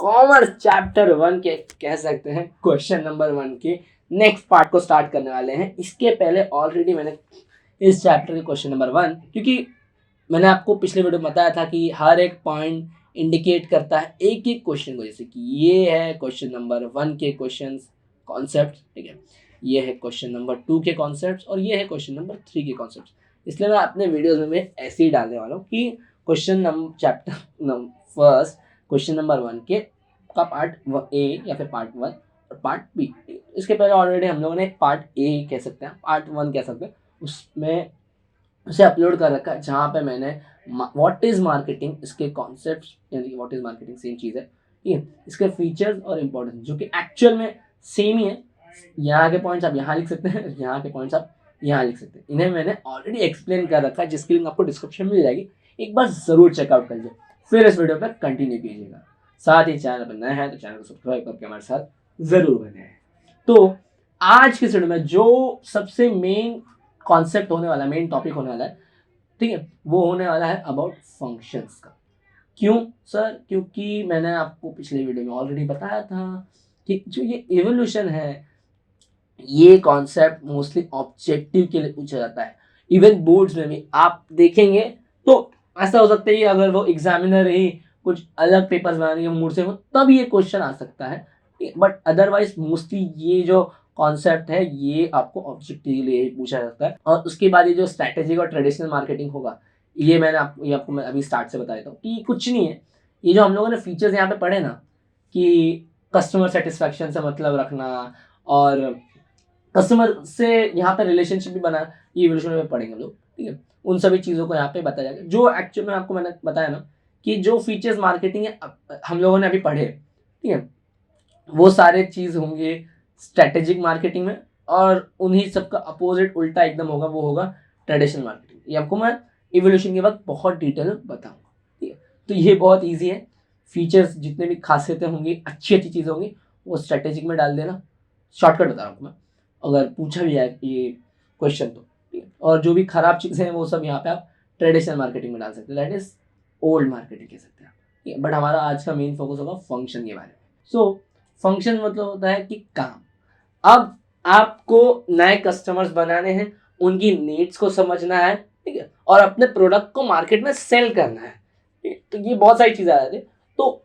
Commerce chapter 1 के कह सकते हैं क्वेश्चन नंबर 1 के नेक्स्ट पार्ट को स्टार्ट करने वाले हैं। इसके पहले ऑलरेडी मैंने इस चैप्टर के क्वेश्चन नंबर 1, क्योंकि मैंने आपको पिछले वीडियो में बताया था कि हर एक पॉइंट इंडिकेट करता है एक एक क्वेश्चन को, जैसे कि ये है क्वेश्चन नंबर 1 के क्वेश्चन कॉन्सेप्ट, ठीक है, ये है क्वेश्चन नंबर 2 के कॉन्सेप्ट और ये है क्वेश्चन नंबर 3 के कॉन्सेप्ट। इसलिए मैं अपने वीडियोज में मैं ऐसे ही डालने वाला हूँ कि question number chapter first question number 1 के का पार्ट ए या फिर पार्ट 1 और पार्ट बी। इसके पहले ऑलरेडी हम लोगों ने पार्ट ए कह सकते हैं, पार्ट 1 कह सकते हैं, उसमें उसे अपलोड कर रखा है, जहाँ पे मैंने व्हाट इज़ मार्केटिंग, इसके कॉन्सेप्ट यानी कि व्हाट इज़ मार्केटिंग सेम चीज़ है, ठीक है, इसके फीचर्स और इम्पोर्टेंस जो कि एक्चुअल में सेम ही है। यहाँ के पॉइंट्स आप यहाँ लिख सकते हैं, यहाँ के पॉइंट्स आप यहाँ लिख सकते हैं। इन्हें मैंने ऑलरेडी एक्सप्लेन कर रखा है, जिसकी लिंक आपको डिस्क्रिप्शन में मिल जाएगी, एक बार ज़रूर चेकआउट कर लीजिए, फिर इस वीडियो पर कंटिन्यू कीजिएगा। साथ ही चैनल पर नए हैं तो चैनल को सब्सक्राइब करके हमारे साथ ज़रूर बने हैं। तो आज के वीडियो में जो सबसे मेन कॉन्सेप्ट होने वाला है, मेन टॉपिक होने वाला है, ठीक है, वो होने वाला है अबाउट फंक्शंस का। क्यों सर? क्योंकि मैंने आपको पिछले वीडियो में ऑलरेडी बताया था कि जो ये एवोल्यूशन है, ये कॉन्सेप्ट मोस्टली ऑब्जेक्टिव के लिए पूछा जाता है। इवन बोर्ड्स में भी आप देखेंगे तो ऐसा हो सकता है कि अगर वो एग्जामिनर ही कुछ अलग पेपर्स बनाने के मूड से हो तब ये क्वेश्चन आ सकता है, बट अदरवाइज मोस्टली ये जो कॉन्सेप्ट है ये आपको ऑब्जेक्टिव के लिए पूछा जाता है। और उसके बाद ये जो स्ट्रैटेजिक और ट्रेडिशनल मार्केटिंग होगा, ये आपको मैं अभी स्टार्ट से बता देता हूँ कि कुछ नहीं है। ये जो हम लोगों ने फीचर्स यहाँ पे पढ़े ना, कि कस्टमर सेटिस्फैक्शन से मतलब रखना और कस्टमर से यहाँ पे रिलेशनशिप भी बना, ये वीडियो में पढ़ेंगे हम लोग, ठीक है। उन सभी चीज़ों को यहाँ पे बताया जाएगा जो एक्चुअल में आपको मैंने बताया ना कि जो फीचर्स मार्केटिंग है हम लोगों ने अभी पढ़े, ठीक है, वो सारे चीज़ होंगे स्ट्रेटेजिक मार्केटिंग में, और उन्हीं सबका अपोजिट उल्टा एकदम होगा, वो होगा ट्रेडिशनल मार्केटिंग। ये आपको मैं इवोल्यूशन के वक्त बहुत डिटेल में बताऊंगा, ठीक है। तो ये बहुत ईजी है, फीचर्स जितने भी खासियतें होंगी, अच्छी अच्छी चीज़ें होंगी, वो स्ट्रेटेजिक में डाल देना। शॉर्टकट बता रहा हूँ मैं, अगर पूछा भी जाए ये क्वेश्चन तो, ठीक है। और जो भी खराब चीज़ें हैं वो सब यहाँ पे आप ट्रेडिशनल मार्केटिंग में डाल सकते हैं, दैट इज ओल्ड मार्केटिंग कह सकते हैं, ठीक है। बट हमारा आज का मेन फोकस होगा फंक्शन के बारे में। सो फंक्शन मतलब होता है कि काम। अब आपको नए कस्टमर्स बनाने हैं, उनकी नीड्स को समझना है, ठीक है, और अपने प्रोडक्ट को मार्केट में सेल करना है, तो ये बहुत सारी चीज़ें आ जाती है। तो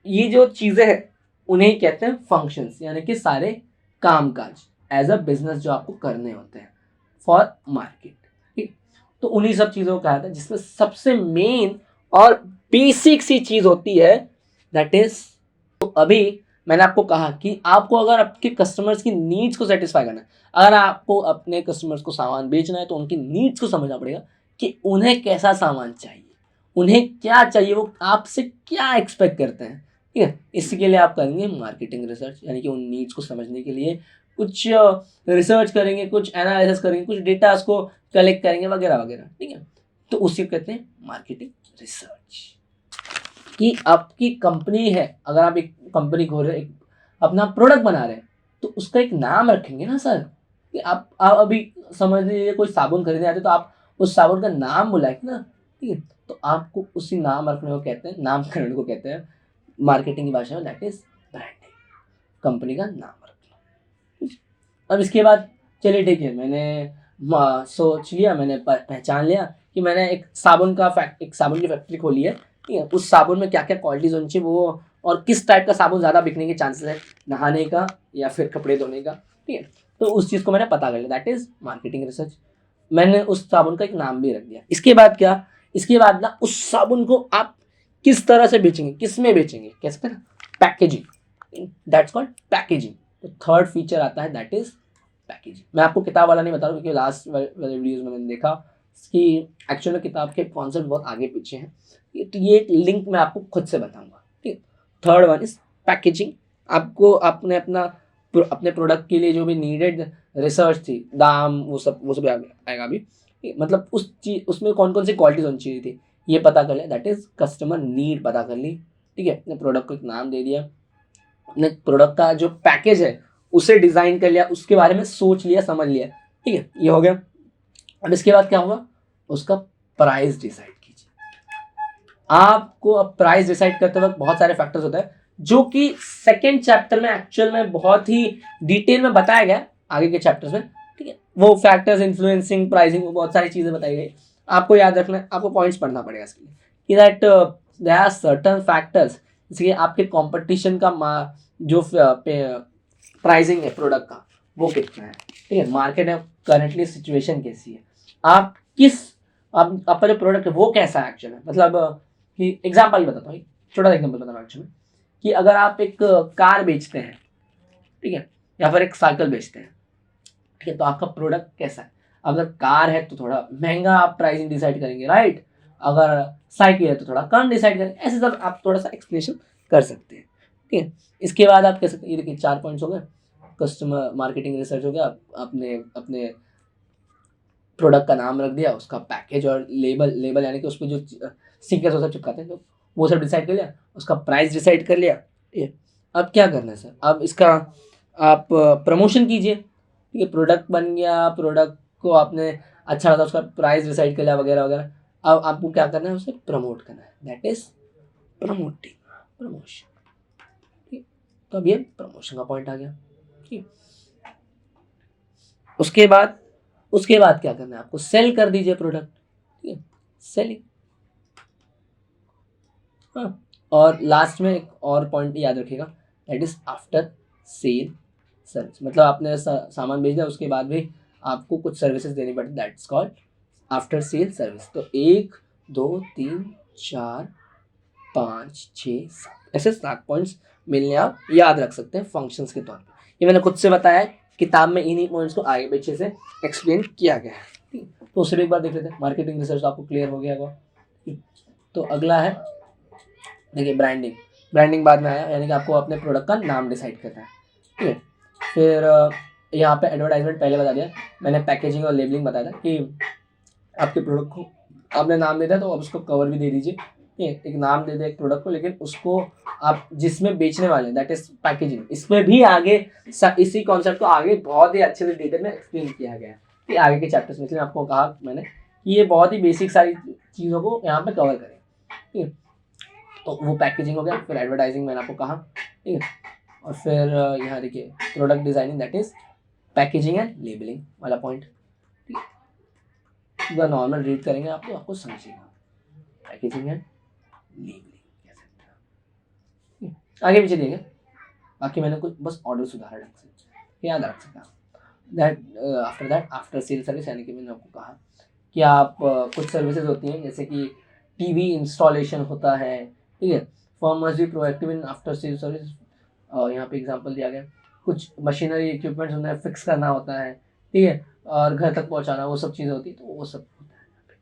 ये जो चीज़ें हैं उन्हें कहते हैं फंक्शंस, यानी कि सारे काम काज एज अ बिजनेस जो आपको करने होते हैं फॉर मार्केट, ठीक। तो उन्हीं सब चीज़ों को कहा था, जिसमें सबसे मेन और बेसिक सी चीज़ होती है दैट इज, तो अभी मैंने आपको कहा कि आपको अगर आपके कस्टमर्स की नीड्स को सेटिस्फाई करना है, अगर आपको अपने कस्टमर्स को सामान बेचना है तो उनकी नीड्स को समझना पड़ेगा कि उन्हें कैसा सामान चाहिए, उन्हें क्या चाहिए, वो आपसे क्या एक्सपेक्ट करते हैं, ठीक है। इसके लिए आप करेंगे मार्केटिंग रिसर्च, यानी कि उन नीड्स को समझने के लिए कुछ रिसर्च करेंगे, कुछ एनालिसिस करेंगे, कुछ डेटा को कलेक्ट करेंगे वगैरह वगैरह, ठीक है। तो उसी को कहते हैं मार्केटिंग रिसर्च। कि आपकी कंपनी है, अगर आप एक कंपनी खोल रहे हैं, अपना प्रोडक्ट बना रहे हैं, तो उसका एक नाम रखेंगे ना सर। कि आप अभी समझ लीजिए कोई साबुन खरीदने आते तो आप उस साबुन का नाम बुलाएंगे ना, ठीक है। तो आपको उसी नाम रखने को कहते हैं, नामकरण को कहते हैं मार्केटिंग की भाषा में, दैट इज ब्रांडिंग, कंपनी का नाम रखना। अब इसके बाद चलिए ठीक है, मैंने सोच लिया, मैंने पहचान लिया कि मैंने एक साबुन की फैक्ट्री खोली है, ठीक है। उस साबुन में क्या क्या क्वालिटीज होनी चाहिए वो, और किस टाइप का साबुन ज़्यादा बिकने के चांसेस है, नहाने का या फिर कपड़े धोने का, ठीक है। तो उस चीज़ को मैंने पता कर लिया, दैट इज मार्केटिंग रिसर्च। मैंने उस साबुन का एक नाम भी रख दिया। इसके बाद क्या, इसके बाद ना उस साबुन को आप किस तरह से बेचेंगे, किस में बेचेंगे, कह सकते हैं ना, पैकेजिंग, दैट्स कॉल्ड पैकेजिंग। तो थर्ड फीचर आता है दैट इज पैकेजिंग। मैं आपको किताब वाला नहीं बता रहा हूँ, क्योंकि लास्ट वाले वीडियोज़ में मैंने देखा कि एक्चुअल में किताब के कॉन्सेप्ट बहुत आगे पीछे हैं, तो ये लिंक मैं आपको खुद से बताऊंगा, ठीक। Third one is packaging. आपको अपने प्रोडक्ट के लिए जो भी नीडेड रिसर्च थी, दाम, वो सब आएगा अभी, मतलब उसमें कौन कौन सी क्वालिटीज होनी चाहिए थी ये पता कर लिया, दैट इज कस्टमर नीड पता कर ली, ठीक है। अपने प्रोडक्ट को एक नाम दे दिया, अपने प्रोडक्ट का जो पैकेज है उसे डिज़ाइन कर लिया, उसके बारे में सोच लिया, समझ लिया, ठीक है, ये हो गया। अब इसके बाद क्या होगा, उसका प्राइस डिसाइड कीजिए। आपको अब प्राइस डिसाइड करते वक्त बहुत सारे फैक्टर्स होते हैं, जो कि सेकेंड चैप्टर में एक्चुअल में बहुत ही डिटेल में बताया गया आगे के चैप्टर्स में, ठीक है। वो फैक्टर्स इन्फ्लुएंसिंग प्राइसिंग, वो बहुत सारी चीज़ें बताई गई। आपको याद रखना है, आपको पॉइंट्स पढ़ना पड़ेगा इसके लिए कि that there are certain factors, जैसे कि आपके कंपटीशन का जो प्राइसिंग है प्रोडक्ट का वो कितना है, ठीक है। मार्केट में करंटली सिचुएशन कैसी है, आप किस आपका जो प्रोडक्ट है वो कैसा है एक्चुअल में, मतलब कि एग्जाम्पल बताता हूँ, छोटा सा एग्जाम्पल बताता हूँ एक्चुअल में, कि अगर आप एक कार बेचते हैं, ठीक है, या फिर एक साइकिल बेचते हैं, ठीक है, तो आपका प्रोडक्ट कैसा है। अगर कार है तो थोड़ा महंगा आप प्राइसिंग डिसाइड करेंगे, राइट। अगर साइकिल है तो थोड़ा कम डिसाइड करेंगे, ऐसे सब आप थोड़ा सा एक्सप्लेनेशन कर सकते हैं, ठीक है। इसके बाद आप कह सकते हैं, ये देखिए 4 पॉइंट्स हो गए। कस्टमर मार्केटिंग रिसर्च हो गया, आपने अपने प्रोडक्ट का नाम रख दिया, उसका पैकेज और लेबल, यानी कि उस पर जो स्टिकर्स वो सब चिपकाते हैं, तो वो सब डिसाइड कर लिया, उसका प्राइस डिसाइड कर लिया, ठीक है। अब क्या करना है सर, अब इसका आप प्रमोशन कीजिए, ठीक है। प्रोडक्ट बन गया, प्रोडक्ट को आपने अच्छा लगा, उसका प्राइस डिसाइड कर लिया वगैरह वगैरह। अब आपको क्या करना है, उसे प्रमोट करना है, दैट इज प्रमोटिंग, प्रमोशन, ठीक। तो अब ये प्रमोशन का पॉइंट आ गया, ठीक। उसके बाद क्या करना है, आपको सेल कर दीजिए प्रोडक्ट, ठीक है, सेलिंग। हाँ, और लास्ट में एक और पॉइंट याद रखिएगा, that is after sale service, मतलब आपने सामान भेज दिया, उसके बाद भी आपको कुछ सर्विसेज देनी पड़ती, that's called after sale service. तो 1 2 3 4 5 6 7, ऐसे 7 पॉइंट्स मिलने आप याद रख सकते हैं फंक्शंस के तौर पे। ये मैंने खुद से बताया है, किताब में इन्हीं पॉइंट्स को आगे पीछे से एक्सप्लेन किया गया है, ठीक है। तो उसे भी एक बार देख लेते हैं। मार्केटिंग रिसर्च आपको क्लियर हो गया होगा, ठीक। तो अगला है, देखिए, ब्रांडिंग बाद में आया, यानी कि आपको अपने प्रोडक्ट का नाम डिसाइड करना है, ठीक है। फिर यहाँ पे एडवर्टाइजमेंट पहले बता दिया मैंने, पैकेजिंग और लेबलिंग बताया था कि आपके प्रोडक्ट को आपने नाम दे दिया तो आप उसको कवर भी दे दीजिए, ठीक है। एक नाम दे दे एक प्रोडक्ट को, लेकिन उसको आप जिसमें बेचने वाले हैं, दैट इज पैकेजिंग, इसमें भी आगे इसी कॉन्सेप्ट को आगे बहुत ही अच्छे से डिटेल में एक्सप्लेन किया गया है, कि आगे के चैप्टर्स में। इसलिए आपको कहा मैंने कि ये बहुत ही बेसिक सारी चीज़ों को यहाँ पे कवर करें, ठीक है। तो वो पैकेजिंग हो गया, फिर एडवर्टाइजिंग मैंने आपको कहा, ठीक है। और फिर यहाँ देखिए product designing, that is packaging and labelling वाला पॉइंट, ठीक है। पूरा नॉर्मल रीड करेंगे आप तो आपको समझेगा, पैकेजिंग एंड लेबलिंग कह सकते हैं, ठीक है। आगे पीछे देखिए, बाकी मैंने कुछ बस ऑर्डर सुधारा ढंग से, याद रख सकते हैं। दैट आफ्टर सेल सर्विस, यानी कि मैंने आपको कहा कि आप कुछ सर्विसेज होती हैं, जैसे कि टीवी इंस्टॉलेशन होता है, ठीक है। Firm must be proactive in after sale service, और यहाँ पे एग्जांपल दिया गया, कुछ मशीनरी इक्विपमेंट्स होता है, फिक्स करना होता है, ठीक है, और घर तक पहुँचाना, वो सब चीज़ें होती है, तो वो सब होता है यहाँ पे,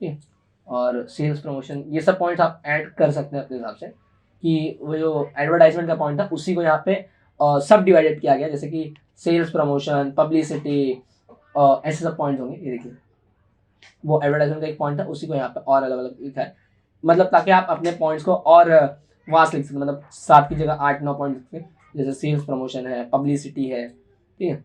ठीक है। और सेल्स प्रमोशन, ये सब पॉइंट्स आप ऐड कर सकते हैं अपने हिसाब से, कि वो जो एडवर्टाइजमेंट का पॉइंट था उसी को यहाँ पे सब डिवाइडेड किया गया, जैसे कि सेल्स प्रमोशन, पब्लिसिटी, ऐसे सब पॉइंट्स होंगे। ये देखिए, वो एडवर्टाइजमेंट का एक पॉइंट था, उसी को यहाँ पे और अलग अलग लिखा है, मतलब ताकि आप अपने पॉइंट्स को और वास्ट लिख सकें, मतलब 7 की जगह 8 9 पॉइंट लिख सकें, जैसे सेल्स प्रमोशन है, पब्लिसिटी है, ठीक है।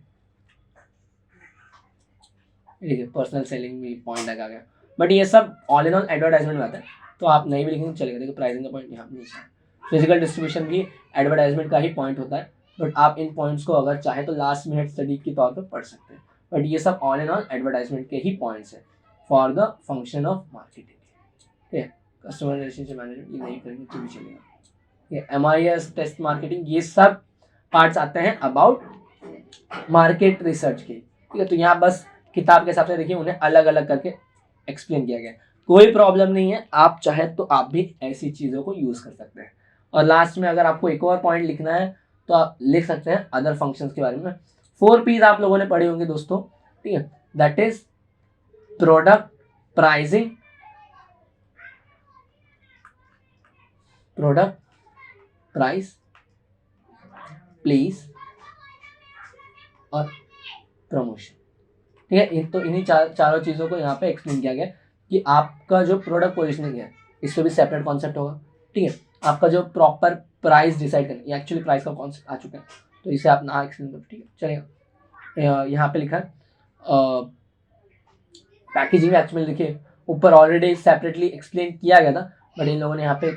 देखिए पर्सनल सेलिंग भी पॉइंट लगा गया, बट ये सब ऑल इन ऑल एडवर्टाइजमेंट में आता है, तो आप नहीं भी लिखेंगे चलेगा। देखिए प्राइसिंग का पॉइंट यहाँ पे नीचे है, फिजिकल डिस्ट्रीब्यूशन भी एडवर्टाइजमेंट का ही पॉइंट होता है, बट आप इन पॉइंट्स को अगर चाहे तो लास्ट मिनट स्टडी के तौर पर पढ़ सकते हैं, बट ये सब ऑल इन ऑल एडवर्टाइजमेंट के ही पॉइंट्स हैं for the function of marketing, ठीक है। कस्टमर रिलेशनशिप मैनेजमेंट ये नहीं करेंगे तो भी चलेगा, ये MIS टेस्ट मार्केटिंग, ये सब पार्ट्स आते हैं अबाउट मार्केट रिसर्च के, ठीक है। तो यहाँ बस किताब के हिसाब से देखिए उन्हें अलग अलग करके एक्सप्लेन किया गया है, कोई प्रॉब्लम नहीं है, आप चाहे तो आप भी ऐसी चीज़ों को यूज़ कर सकते हैं। और लास्ट में अगर आपको एक और पॉइंट लिखना है तो आप लिख सकते हैं अदर फंक्शंस के बारे में। 4 P's आप लोगों ने पढ़े होंगे दोस्तों, ठीक है, that is product pricing, product price, place और प्रमोशन, ठीक है। तो इन्हीं चारों चीज़ों को यहाँ पे एक्सप्लेन किया गया कि आपका जो प्रोडक्ट पोजिशनिंग है इस पर भी सेपरेट कॉन्सेप्ट होगा, ठीक है। आपका जो प्रॉपर प्राइस डिसाइड करना, ये एक्चुअली प्राइस का कॉन्सेप्ट आ चुका है, तो इसे आप ना एक्सप्लेन करो, ठीक है, चलेगा। यहाँ पे लिखा है पैकेजिंग, एक्चुअली देखिए ऊपर ऑलरेडी सेपरेटली एक्सप्लेन किया गया था, बट इन लोगों ने यहाँ पे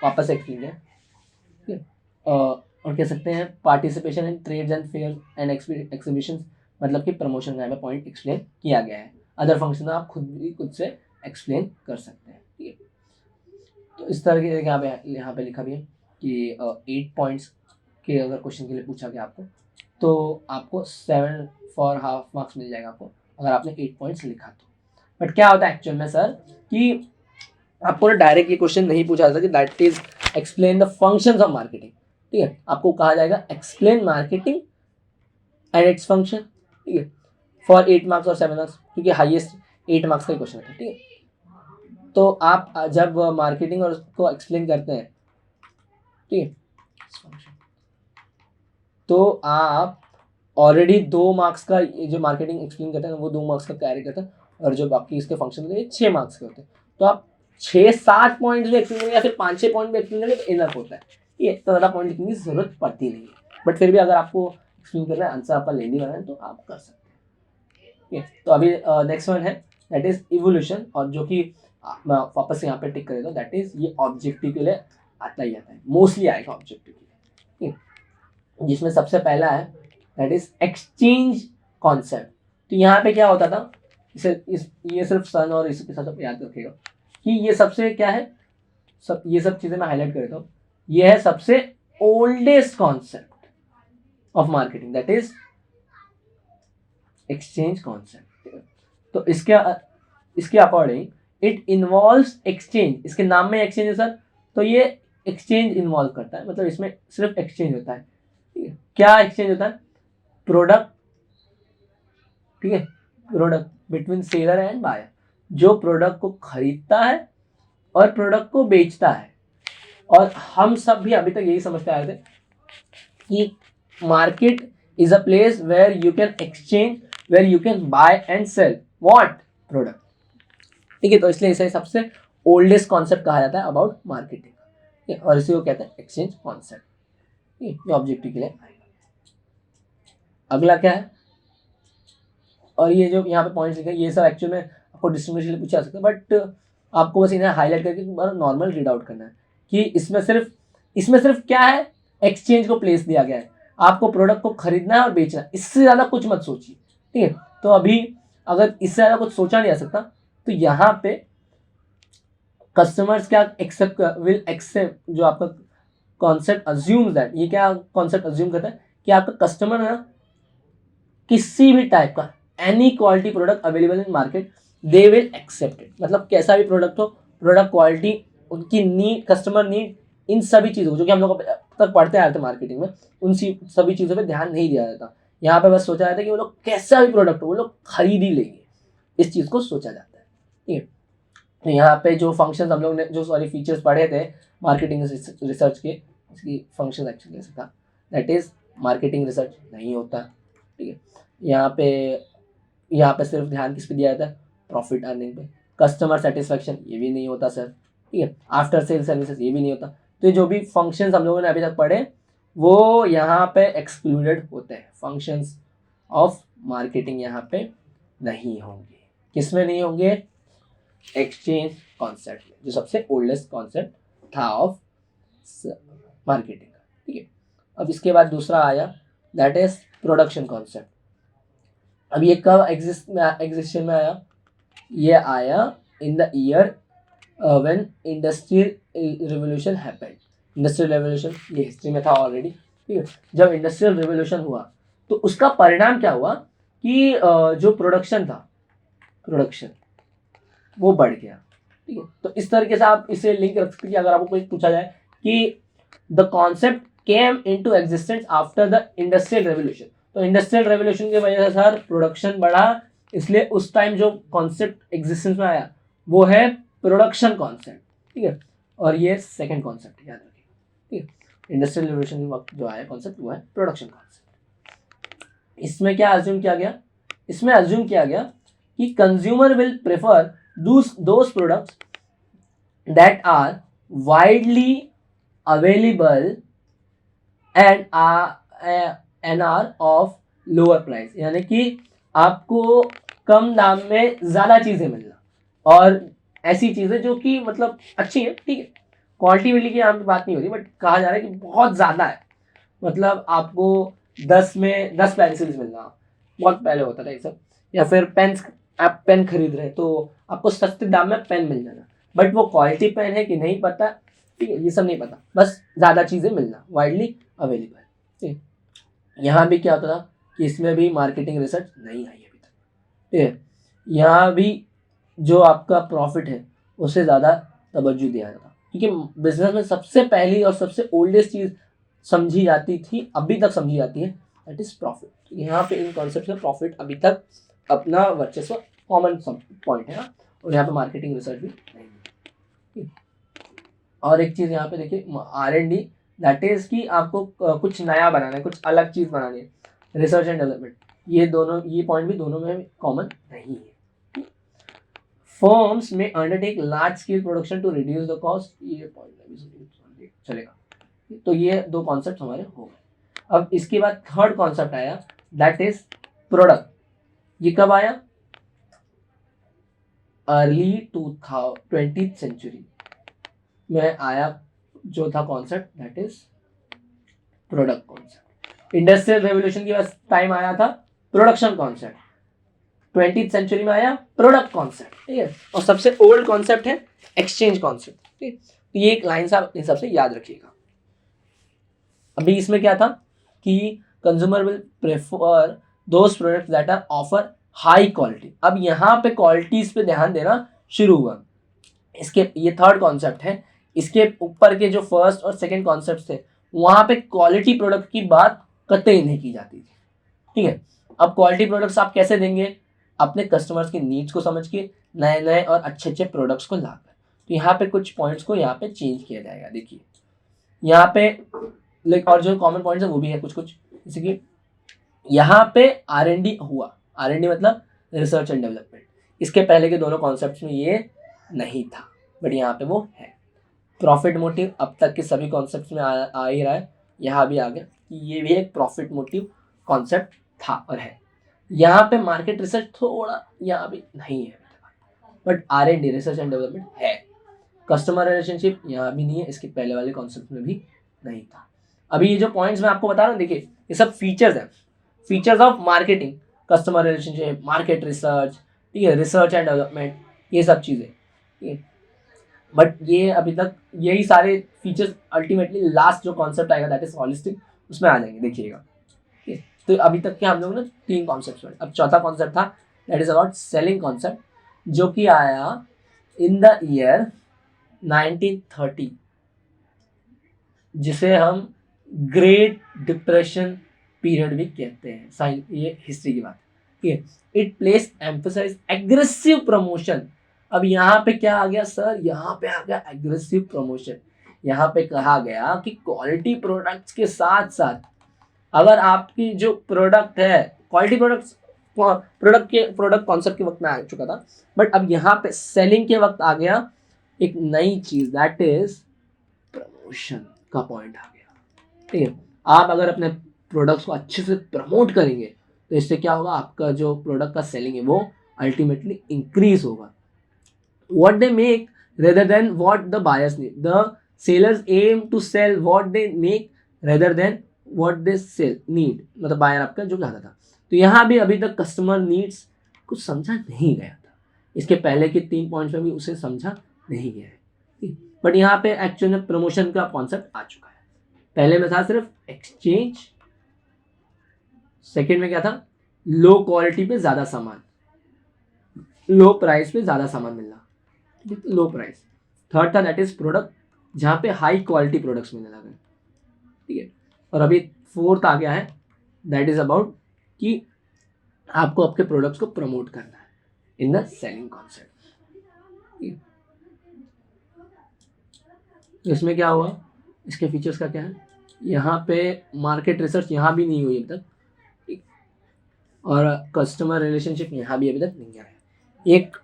वापस एक्सप्लेन किया, ठीक है। और कह सकते हैं participation in trades and fair and exhibitions, मतलब कि प्रमोशन का यहाँ पे पॉइंट एक्सप्लेन किया गया है। अदर फंक्शन आप खुद से एक्सप्लेन कर सकते हैं, ठीक है। तो इस तरह के यहाँ पे लिखा भी है कि 8 पॉइंट्स के अगर क्वेश्चन के लिए पूछा गया आपको, तो आपको 7 फॉर हाफ मार्क्स मिल जाएगा आपको, अगर आपने 8 पॉइंट्स लिखा तो। बट क्या होता है एक्चुअल में सर कि आपको डायरेक्ट ये क्वेश्चन नहीं पूछा जाता कि that is explain the functions of marketing, ठीक है। आपको कहा जाएगा explain marketing and its function, ठीक है, फॉर 8 मार्क्स और 7 मार्क्स, क्योंकि हाईएस्ट 8 मार्क्स का क्वेश्चन है, ठीक है। तो आप जब मार्केटिंग और उसको एक्सप्लेन करते हैं, ठीक है, तो आप ऑलरेडी 2 मार्क्स का जो मार्केटिंग एक्सप्लेन करते हैं वो 2 मार्क्स का कैरी करते हैं, और जो बाकी इसके फंक्शन होते हैं 6 मार्क्स के होते हैं। तो आप 6-7 पॉइंट भी एक्सप्लेन करेंगे या फिर 5-6 पॉइंट भी एक्सप्लेन करेंगे तो इनफ होता है, ये तो ज़्यादा पॉइंट लिखने की जरूरत पड़ती नहीं है। बट फिर भी अगर आपको एक्सप्लेन करना है, आंसर आपका लेंदी बनाना है, तो आप कर सकते हैं। तो अभी नेक्स्ट वन है दैट इज इवोल्यूशन, और जो कि मैं वापस से यहाँ पे टिक कर देता हूँ, दैट इज ये ऑब्जेक्टिव के लिए आता ही आता है, मोस्टली आएगा ऑब्जेक्टिव के लिए, जिसमें सबसे पहला है दैट इज एक्सचेंज कॉन्सेप्ट। तो यहाँ पे क्या होता था, ये सिर्फ सन और इसके साथ याद रखेगा कि ये सबसे क्या है, ये सब चीजें मैं हाईलाइट कर देता हूँ। ये है सबसे oldest concept of marketing, that is exchange concept. तो इसके अकॉर्डिंग इट इन्वॉल्व्स एक्सचेंज, इसके नाम में एक्सचेंज है सर, तो ये एक्सचेंज इन्वॉल्व करता है, मतलब इसमें सिर्फ एक्सचेंज होता है, ठीक है। क्या एक्सचेंज होता है, प्रोडक्ट, ठीक है, product between seller and buyer, जो प्रोडक्ट को खरीदता है और प्रोडक्ट को बेचता है। और हम सब भी अभी तक यही समझते आए थे कि market is a place where you can exchange, where you can buy and sell what product, ठीक है। तो इसलिए इसे सबसे ओल्डेस्ट कॉन्सेप्ट कहा जाता है अबाउट मार्केटिंग, और इसी को कहते हैं एक्सचेंज कॉन्सेप्ट, ये ऑब्जेक्टिव के लिए आएगा। अगला क्या है, और ये जो यहाँ पे पॉइंट्स लिखे ये सब एक्चुअल में आपको डिस्टिंग्विश के लिए पूछा जा सकता है, बट आपको बस इन्हें हाईलाइट करके नॉर्मल रीड आउट करना है कि इसमें सिर्फ क्या है, एक्सचेंज को प्लेस दिया गया है, आपको प्रोडक्ट को खरीदना है और बेचना है, इससे ज़्यादा कुछ मत सोचिए, ठीक है। तो अभी अगर इससे ज़्यादा कुछ सोचा नहीं जा सकता, तो यहाँ पे कस्टमर्स क्या विल एक्सेप्ट, जो आपका कॉन्सेप्ट अज्यूम्स दैट, ये क्या कॉन्सेप्ट अज्यूम करता है कि आपका कस्टमर है किसी भी टाइप का any quality product available in market they will accept it, मतलब कैसा भी प्रोडक्ट हो, प्रोडक्ट क्वालिटी, उनकी नीड, कस्टमर नीड, इन सभी चीज़ों को जो कि हम लोग तक पढ़ते आ रहे थे मार्केटिंग में, उन सभी चीज़ों पे ध्यान नहीं दिया जाता। यहाँ पे बस सोचा जाता है कि वो लोग कैसा भी प्रोडक्ट हो वो लोग खरीद ही लेंगे, इस चीज़ को सोचा जाता है, ठीक है। तो यहाँ पे जो फंक्शंस हम लोग ने फीचर्स पढ़े थे मार्केटिंग रिसर्च के, इसकी फंक्शन एक्चुअली ऐसा था, दैट इज मार्केटिंग रिसर्च नहीं होता, ठीक है। यहाँ पे सिर्फ ध्यान किस पे दिया जाता है, प्रॉफिट अर्निंग पे। कस्टमर सेटिस्फेक्शन ये भी नहीं होता सर, ठीक है। आफ्टर सेल सर्विसेज ये भी नहीं होता। तो ये जो भी फंक्शंस हम लोगों ने अभी तक पढ़े वो यहाँ पे एक्सक्लूडेड होते हैं, फंक्शंस ऑफ मार्केटिंग यहाँ पे नहीं होंगे। किस में नहीं होंगे, एक्सचेंज कॉन्सेप्ट में, जो सबसे ओल्डेस्ट कॉन्सेप्ट था ऑफ मार्केटिंग, ठीक है। अब इसके बाद दूसरा आया दैट इज प्रोडक्शन कॉन्सेप्ट। अब ये कब एग्जिस्टेंस में आया, ये आया in the year when industrial revolution happened. Industrial revolution ये हिस्ट्री में था ऑलरेडी, ठीक है। जब इंडस्ट्रियल रिवोल्यूशन हुआ तो उसका परिणाम क्या हुआ कि जो प्रोडक्शन था, प्रोडक्शन वो बढ़ गया, ठीक है। तो इस तरीके से आप इसे लिंक रख सकते हैं कि अगर आपको कोई पूछा जाए कि the concept came into existence after the industrial revolution, तो इंडस्ट्रियल रेवोल्यूशन की वजह से सर प्रोडक्शन बढ़ा, इसलिए उस टाइम जो कॉन्सेप्ट एग्जिस्टेंस में आया वो है प्रोडक्शन कॉन्सेप्ट, ठीक है। और ये सेकंड कॉन्सेप्ट याद रखिए, ठीक है। इंडस्ट्रियल रेवोल्यूशन के वक्त जो आया कॉन्सेप्ट वो है प्रोडक्शन कॉन्सेप्ट। इसमें क्या अज्यूम किया गया, इसमें अज्यूम किया गया कि consumer will prefer those products that are widely available and are of lower price, यानी कि आपको कम दाम में ज़्यादा चीज़ें मिलना, और ऐसी चीज़ें जो कि मतलब अच्छी है, ठीक है, क्वालिटी वाली की यहाँ पे बात नहीं हो रही, बट कहा जा रहा है कि बहुत ज़्यादा है, मतलब आपको 10 में 10 पेंसिल्स मिलना, बहुत पहले होता था ये सब। या फिर पेन, आप पेन खरीद रहे हैं तो आपको सस्ते दाम में पेन मिल जाना, बट वो क्वालिटी पेन है कि नहीं पता, ठीक है, ये सब नहीं पता, बस ज़्यादा चीज़ें मिलना, वाइडली अवेलेबल, ठीक है। यहाँ भी क्या होता था कि इसमें भी मार्केटिंग रिसर्च नहीं आई अभी तक, ठीक है। यहाँ भी जो आपका प्रॉफिट है उससे ज़्यादा तवज्जो दिया जाता, क्योंकि बिजनेस में सबसे पहली और सबसे ओल्डेस्ट चीज़ समझी जाती थी, अभी तक समझी जाती है, दैट इज प्रॉफिट। यहाँ पे इन कॉन्सेप्ट में प्रॉफिट अभी तक अपना वर्चस्व कॉमन पॉइंट है ना, और यहाँ पे मार्केटिंग रिसर्च भी नहीं है। और एक चीज़ यहाँ पे देखिए, R&D, दैट इज कि आपको कुछ नया बनाना है, कुछ अलग चीज़ बनानी है, रिसर्च एंड डेवलपमेंट, ये दोनों, ये पॉइंट भी दोनों में कॉमन नहीं है। फर्म्स में undertake large scale production to reduce the cost, ये पॉइंट चलेगा। तो ये दो कॉन्सेप्ट हमारे हो गए। अब इसके बाद थर्ड कॉन्सेप्ट आया, दैट इज प्रोडक्ट। ये कब आया? अर्ली 20th सेंचुरी में आया, जो था concept, that is product concept. Industrial revolution के बाद टाइम आया था प्रोडक्शन कॉन्सेप्ट, 20th सेंचुरी में आया प्रोडक्ट कॉन्सेप्ट, ठीक है। और सबसे ओल्ड कॉन्सेप्ट है एक्सचेंज कॉन्सेप्ट, ठीक है। तो ये एक लाइन साहब इन सबसे याद रखिएगा। अभी इसमें क्या था कि consumer will prefer those products that are offer high quality. अब यहाँ पे क्वालिटीज पे ध्यान देना शुरू हुआ। इसके, ये थर्ड कॉन्सेप्ट है, इसके ऊपर के जो फर्स्ट और सेकंड कॉन्सेप्ट थे वहां पे क्वालिटी प्रोडक्ट की बात कतई नहीं की जाती थी, ठीक है। अब क्वालिटी प्रोडक्ट्स आप कैसे देंगे? अपने कस्टमर्स की नीड्स को समझ के, नए नए और अच्छे अच्छे प्रोडक्ट्स को लाकर। तो यहाँ पे कुछ पॉइंट्स को यहाँ पे चेंज किया जाएगा। देखिए यहाँ पे और जो कॉमन पॉइंट्स है वो भी है कुछ कुछ, जैसे कि यहाँ पे R&D हुआ, R&D मतलब रिसर्च एंड डेवलपमेंट। इसके पहले के दोनों कॉन्सेप्ट्स में ये नहीं था, बट यहाँ पे वो है। प्रॉफिट मोटिव अब तक के सभी कॉन्सेप्ट्स में आ ही रहा है, यहाँ भी आ गया कि ये भी एक प्रॉफिट मोटिव कॉन्सेप्ट था और है। यहाँ पे मार्केट रिसर्च थोड़ा यहाँ भी नहीं है, but R&D research and development है। कस्टमर रिलेशनशिप यहाँ भी नहीं है, इसके पहले वाले कॉन्सेप्ट में भी नहीं था। अभी ये जो पॉइंट्स मैं आपको बता रहा हूँ, देखिए ये सब फीचर्स हैं, features of marketing, customer relationship, market research, ठीक है, रिसर्च एंड डेवलपमेंट, ये सब चीज़ें, ठीक है। बट ये अभी तक यही सारे फीचर्स अल्टीमेटली लास्ट जो कॉन्सेप्ट आएगा दैट इज हॉलिस्टिक, उसमें आ जाएंगे, देखिएगा, ठीक है। तो अभी तक के हम लोग ने 3 कॉन्सेप्ट पढ़े। अब चौथा कॉन्सेप्ट था that is about selling concept, जो कि आया इन द ईयर 1930, जिसे हम ग्रेट डिप्रेशन पीरियड भी कहते हैं। साइंस, ये हिस्ट्री की बात, ठीक है। It place emphasise aggressive promotion. अब यहाँ पे क्या आ गया सर? यहाँ पे आ गया एग्रेसिव प्रमोशन। यहाँ पे कहा गया कि क्वालिटी प्रोडक्ट्स के साथ साथ अगर आपकी जो प्रोडक्ट है, क्वालिटी प्रोडक्ट्स प्रोडक्ट कॉन्सेप्ट के वक्त में आ चुका था, बट अब यहाँ पे सेलिंग के वक्त आ गया एक नई चीज, दैट इज प्रमोशन का पॉइंट आ गया, ठीक है। आप अगर अपने प्रोडक्ट्स को अच्छे से प्रमोट करेंगे तो इससे क्या होगा, आपका जो प्रोडक्ट का सेलिंग है वो अल्टीमेटली इंक्रीज होगा। What they make rather than what the buyers need, the sellers aim to sell what they make rather than what they sell need, मतलब बायर आपका जो चाहता था। तो यहाँ भी अभी तक कस्टमर नीड्स कुछ समझा नहीं गया था, इसके पहले के 3 पॉइंट्स में भी उसे समझा नहीं गया है, बट यहाँ पे एक्चुअल में प्रमोशन का कॉन्सेप्ट आ चुका है। पहले में था सिर्फ एक्सचेंज, सेकंड में क्या था, लो क्वालिटी पे ज्यादा सामान, लो प्राइस पे ज्यादा सामान मिलना, लो प्राइस। थर्ड था दैट इज प्रोडक्ट, जहां पे हाई क्वालिटी प्रोडक्ट्स मिलने लगे, ठीक है। और अभी फोर्थ आ गया है दैट इज अबाउट कि आपको आपके प्रोडक्ट्स को प्रमोट करना है इन द सेलिंग कॉन्सेप्ट। इसमें क्या हुआ, इसके फीचर्स का क्या है, यहाँ पे मार्केट रिसर्च यहाँ भी नहीं हुई अभी तक, ठीक, और कस्टमर रिलेशनशिप यहाँ भी अभी तक नहीं आया। एक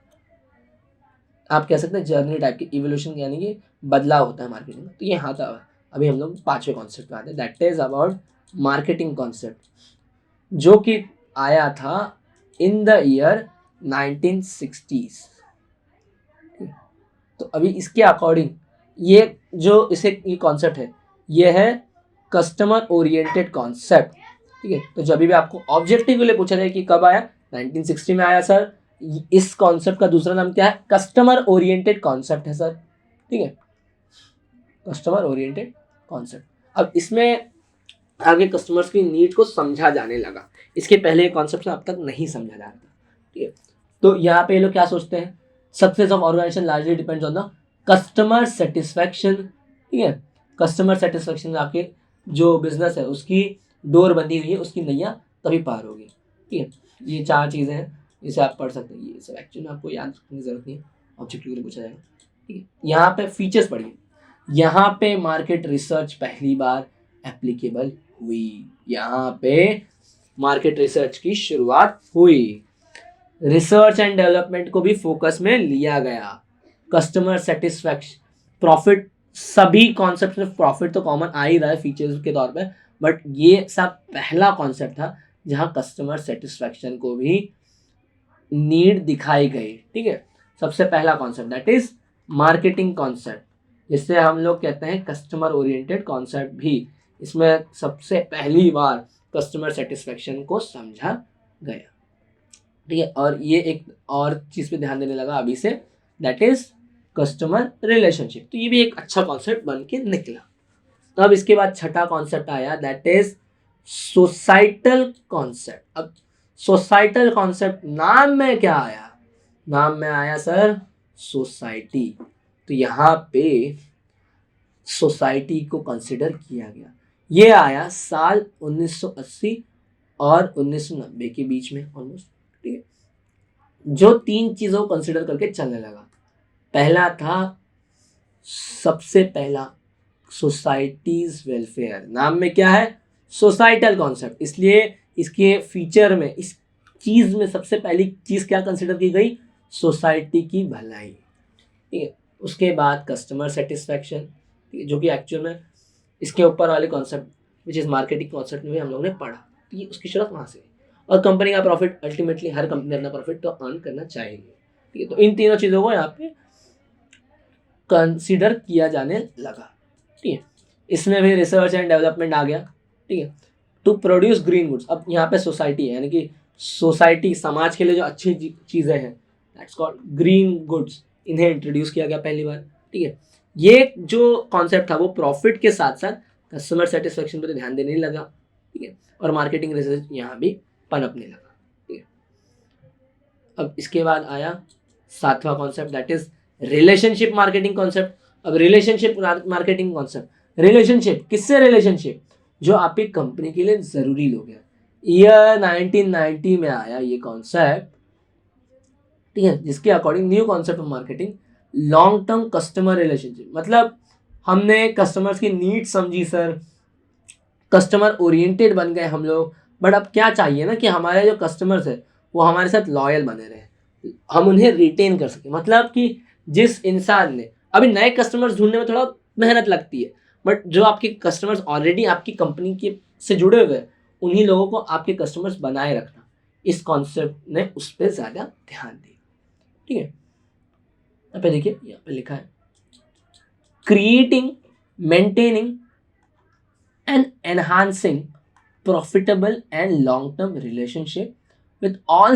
आप कह सकते हैं जर्नी टाइप की, इवोल्यूशन, यानी कि बदलाव होता है मार्केटिंग में। तो ये यहाँ था। अभी हम लोग 5वें कॉन्सेप्ट पे आते हैं, that is about marketing concept, जो कि आया था इन द ईयर 1960s। तो अभी इसके अकॉर्डिंग ये जो इसे ये कॉन्सेप्ट है, ये है कस्टमर ओरिएंटेड कॉन्सेप्ट। ठीक है, तो जब भी आपको ऑब्जेक्टिव के लिए पूछा जाए कि कब आया, 1960 में आया सर। इस कॉन्सेप्ट का दूसरा नाम क्या है, कस्टमर ओरिएंटेड कॉन्सेप्ट है सर। ठीक है, कस्टमर ओरिएंटेड कॉन्सेप्ट। अब इसमें आगे कस्टमर्स की नीड को समझा जाने लगा, इसके पहले ये कॉन्सेप्ट अब तक नहीं समझा जा रहा था। ठीक है, तो यहाँ पे ये लोग क्या सोचते हैं, success of organisation largely depends on the customer satisfaction. ठीक है, कस्टमर सेटिस्फैक्शन आपके जो बिजनेस है उसकी डोर बंदी हुई है, उसकी नैया तभी पार होगी। ठीक है, ये 4 चीज़ें हैं, इसे आप पढ़ सकते हैं। ये सब एक्चुअली आपको याद रखने की जरूरत नहीं है, ऑब्जेक्टिव के लिए पूछा जाएगा। ठीक है, यहाँ पे फीचर्स पढ़िए। यहाँ पे मार्केट रिसर्च पहली बार एप्लीकेबल हुई, यहाँ पे मार्केट रिसर्च की शुरुआत हुई। रिसर्च एंड डेवलपमेंट को भी फोकस में लिया गया। कस्टमर सेटिस्फैक्शन, प्रॉफिट, सभी कॉन्सेप्ट में प्रॉफिट तो कॉमन आ ही रहा है फीचर्स के तौर पे, बट ये सब पहला कॉन्सेप्ट था जहां कस्टमर सेटिस्फैक्शन को भी नीड दिखाई गई। ठीक है, सबसे पहला concept that is marketing concept, जिससे हम लोग कहते हैं कस्टमर ओरिएंटेड कॉन्सेप्ट भी। इसमें सबसे पहली बार कस्टमर सेटिस्फैक्शन को समझा गया। ठीक है, और ये एक और चीज़ पे ध्यान देने लगा अभी से, दैट इज कस्टमर रिलेशनशिप। तो ये भी एक अच्छा कॉन्सेप्ट बन के निकला। अब इसके बाद छठा कॉन्सेप्ट आया, दैट इज सोसाइटल कॉन्सेप्ट। अब सोसाइटल कॉन्सेप्ट नाम में क्या आया, नाम में आया सर सोसाइटी। तो यहाँ पे सोसाइटी को कंसिडर किया गया। ये आया साल 1980 और 1990 के बीच में ऑलमोस्ट। ठीक है, जो 3 चीज़ों को कंसिडर करके चलने लगा। पहला था, सबसे पहला सोसाइटीज वेलफेयर। नाम में क्या है, सोसाइटल कॉन्सेप्ट, इसलिए इसके फीचर में, इस चीज में सबसे पहली चीज क्या कंसिडर की गई, सोसाइटी की भलाई। ठीक है, उसके बाद कस्टमर सेटिस्फैक्शन, जो कि एक्चुअल में इसके ऊपर वाले concept which is marketing concept में हम लोगों ने पढ़ा। तो ये उसकी शुरुआत वहाँ से। और कंपनी का प्रॉफिट, अल्टीमेटली हर कंपनी अपना प्रॉफिट तो अर्न करना चाहेगी। ठीक है, तो इन तीनों चीज़ों को यहाँ पे कंसिडर किया जाने लगा। ठीक है, इसमें भी रिसर्च एंड डेवलपमेंट आ गया। ठीक है, टू प्रोड्यूस ग्रीन गुड्स। अब यहाँ पे सोसाइटी है, यानी कि सोसाइटी, समाज के लिए जो अच्छी चीज़ें हैं, दैट्स कॉल्ड ग्रीन गुड्स, इन्हें इंट्रोड्यूस किया गया पहली बार। ठीक है, ये जो कॉन्सेप्ट था वो प्रॉफिट के साथ साथ कस्टमर सेटिस्फेक्शन पर तो ध्यान देने ही लगा। ठीक है, और मार्केटिंग रिसर्च यहाँ भी पनपने लगा। ठीक है, अब इसके बाद आया 7वां concept, that is relationship marketing concept. अब रिलेशनशिप मार्केटिंग कॉन्सेप्ट, रिलेशनशिप किससे, रिलेशनशिप जो आपकी कंपनी के लिए जरूरी लोग हैं। ईयर 1990 में आया ये कॉन्सेप्ट। ठीक है, जिसके according new concept of marketing, long term customer relationship. मतलब हमने कस्टमर्स की नीड समझी सर, कस्टमर ओरिएंटेड बन गए हम लोग, बट अब क्या चाहिए ना कि हमारे जो कस्टमर्स है वो हमारे साथ लॉयल बने रहे, हम उन्हें रिटेन कर सकें। मतलब कि जिस इंसान ने, अभी नए कस्टमर्स ढूंढने में थोड़ा मेहनत लगती है, बट जो आपके कस्टमर्स ऑलरेडी आपकी कंपनी के से जुड़े हुए हैं, उन्हीं लोगों को आपके कस्टमर्स बनाए रखना, इस कॉन्सेप्ट ने उस पर ज़्यादा ध्यान दिया। ठीक है, यहाँ पे देखिए, यहाँ पे लिखा है creating, maintaining and enhancing profitable and long-term relationship with all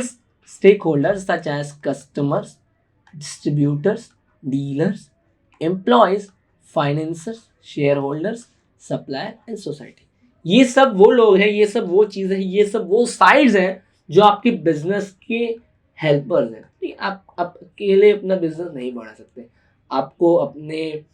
stakeholders such as customers, distributors, dealers, employees, financiers, shareholders, supplier and society। ये सब वो लोग हैं, ये सब वो चीज़ें हैं, ये सब वो साइड्स हैं जो आपके बिजनेस के हेल्पर्स हैं। ठीक है, आप अकेले अपना बिजनेस नहीं बढ़ा सकते, आपको अपने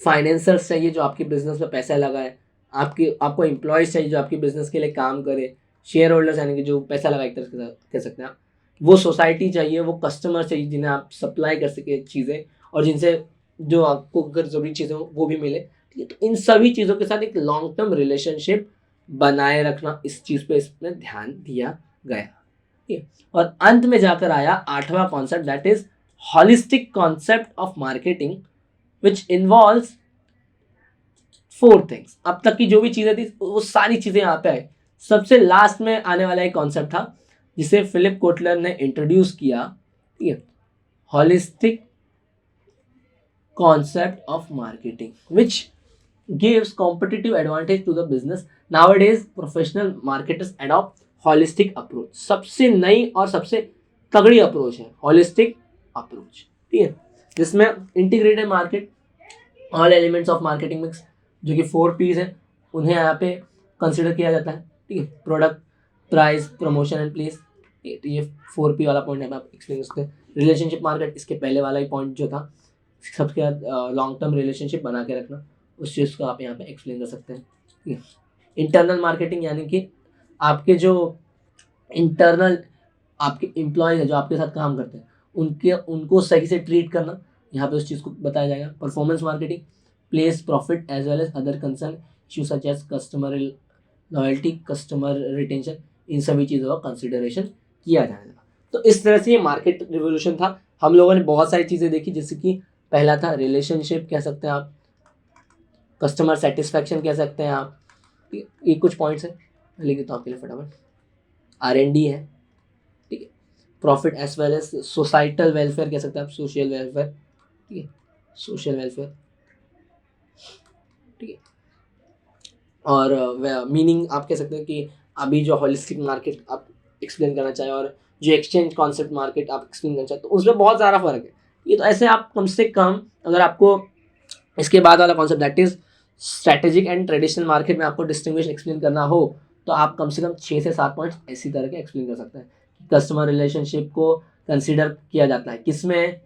फाइनेंसर्स चाहिए जो आपके बिजनेस में पैसा लगाए, आपको एम्प्लॉयज़ चाहिए जो आपके बिजनेस के लिए काम करे, शेयर होल्डर्स यानी कि जो पैसा लगाए, एक तरह से कह सकते हैं आप, वो सोसाइटी चाहिए, वो कस्टमर चाहिए जिन्हें आप सप्लाई कर सके चीज़ें, और जिनसे जो आपको अगर ज़रूरी चीज़ें हो वो भी मिले। ठीक है, तो इन सभी चीज़ों के साथ एक लॉन्ग टर्म रिलेशनशिप बनाए रखना, इस चीज़ पे इसमें ध्यान दिया गया। ठीक है, और अंत में जाकर आया 8वां concept, that is holistic concept of marketing which involves 4 things। अब तक की जो भी चीज़ें थी वो सारी चीज़ें यहाँ पे आई। सबसे लास्ट में आने वाला एक कॉन्सेप्ट था जिसे फिलिप कोटलर ने इंट्रोड्यूस किया। ठीक है, holistic concept of marketing which gives competitive advantage to the business. Nowadays professional marketers adopt holistic approach. सबसे नई और सबसे तगड़ी अप्रोच है holistic approach, ठीक है, जिसमें integrated market, all elements of marketing mix, जो कि 4 P's है, उन्हें यहाँ पे कंसिडर किया जाता है, ठीक है, product, price, promotion and place, तो ये 4 P वाला पॉइंट है, आप एक्सप्लेन करते हैं। रिलेशनशिप मार्केट, इसके पहले वाला ही पॉइंट जो था, सबके साथ लॉन्ग टर्म रिलेशनशिप बना के रखना, उस चीज़ को आप यहाँ पे एक्सप्लेन कर सकते हैं, ठीक है। इंटरनल मार्केटिंग यानी कि आपके जो इंटरनल आपके एम्प्लॉयज है जो आपके साथ काम करते हैं उनको सही से ट्रीट करना, यहाँ पे उस चीज़ को बताया जाएगा। Performance marketing, place profit as well as other concern issue such as customer loyalty, customer retention, इन सभी चीज़ों का कंसिडरेशन किया जाएगा। तो इस तरह से ये मार्केट रिवोल्यूशन था। हम लोगों ने बहुत सारी चीज़ें देखी, जैसे कि पहला था रिलेशनशिप कह सकते हैं आप, कस्टमर सेटिस्फैक्शन कह सकते हैं आप, ये कुछ पॉइंट्स हैं, लिख देता हूँ आपके लिए फटाफट। R&D है, ठीक है, profit as well as societal welfare कह सकते हैं आप, सोशल वेलफेयर, ठीक है, सोशल वेलफेयर, ठीक है। और मीनिंग आप कह सकते हैं कि अभी जो होलिस्टिक मार्केट आप एक्सप्लेन करना चाहें और जो एक्सचेंज कॉन्सेप्ट मार्केट आप एक्सप्लेन करना चाहें, तो उसमें बहुत ज़्यादा फर्क है। ये तो ऐसे आप कम से कम, अगर आपको इसके बाद वाला concept that is strategic and traditional market में आपको डिस्टिंग्विश एक्सप्लेन करना हो, तो आप कम से कम 6 से 7 पॉइंट्स इसी तरह के एक्सप्लेन कर सकते हैं। कस्टमर रिलेशनशिप को कंसीडर किया जाता है किसमें,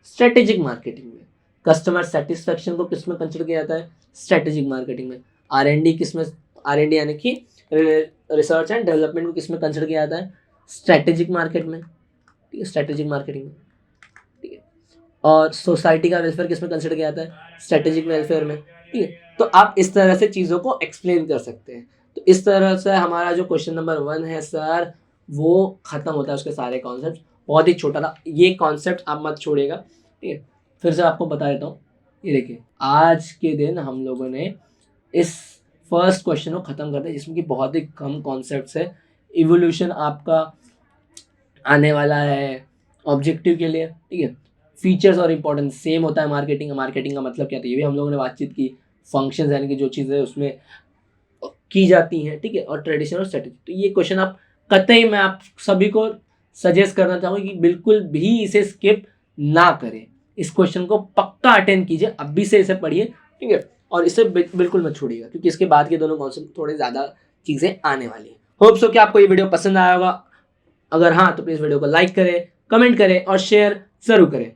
स्ट्रेटेजिक मार्केटिंग में। कस्टमर सेटिस्फेक्शन को किसमें कंसीडर किया जाता है, स्ट्रेटेजिक मार्केटिंग में। R&D किसमें, R&D यानी कि रिसर्च एंड डेवलपमेंट को किसमें कंसीडर किया जाता है, स्ट्रेटेजिक मार्केट में, ठीक है, स्ट्रेटेजिक मार्केटिंग में, ठीक है। और सोसाइटी का वेलफेयर किसमें कंसीडर किया जाता है, स्ट्रेटेजिक वेलफेयर में, ठीक है। तो आप इस तरह से चीज़ों को एक्सप्लेन कर सकते हैं। तो इस तरह से हमारा जो क्वेश्चन नंबर 1 है सर, वो ख़त्म होता है, उसके सारे कॉन्सेप्ट। बहुत ही छोटा था, ये कॉन्सेप्ट आप मत छोड़िएगा, ठीक है। फिर से आपको बता देता हूँ, ये देखिए, आज के दिन हम लोगों ने इस फर्स्ट क्वेश्चन को ख़त्म कर दिया, जिसमें कि बहुत ही कम कॉन्सेप्ट्स है। इवोल्यूशन आपका आने वाला है ऑब्जेक्टिव के लिए, ठीक है। फीचर्स और इम्पोर्टेंस सेम होता है मार्केटिंग का मतलब क्या था, ये भी हम लोगों ने बातचीत की। फंक्शंस यानी कि जो चीज़ें उसमें की जाती हैं, ठीक है, और ट्रेडिशन और स्ट्रेटेजी। तो ये क्वेश्चन आप कतई मैं आप सभी को सजेस्ट करना चाहूँगा कि बिल्कुल भी इसे स्किप ना करें। इस क्वेश्चन को पक्का अटेंड कीजिए, अभी से इसे पढ़िए, ठीक है, और इसे बिल्कुल मत छोड़िएगा, क्योंकि इसके बाद के दोनों कॉन्सेप्ट थोड़े ज़्यादा चीज़ें आने वाली हैं। होप सो कि आपको ये वीडियो पसंद आया होगा। अगर हाँ, तो प्लीज़ वीडियो को लाइक करें, कमेंट करें और शेयर ज़रूर करें।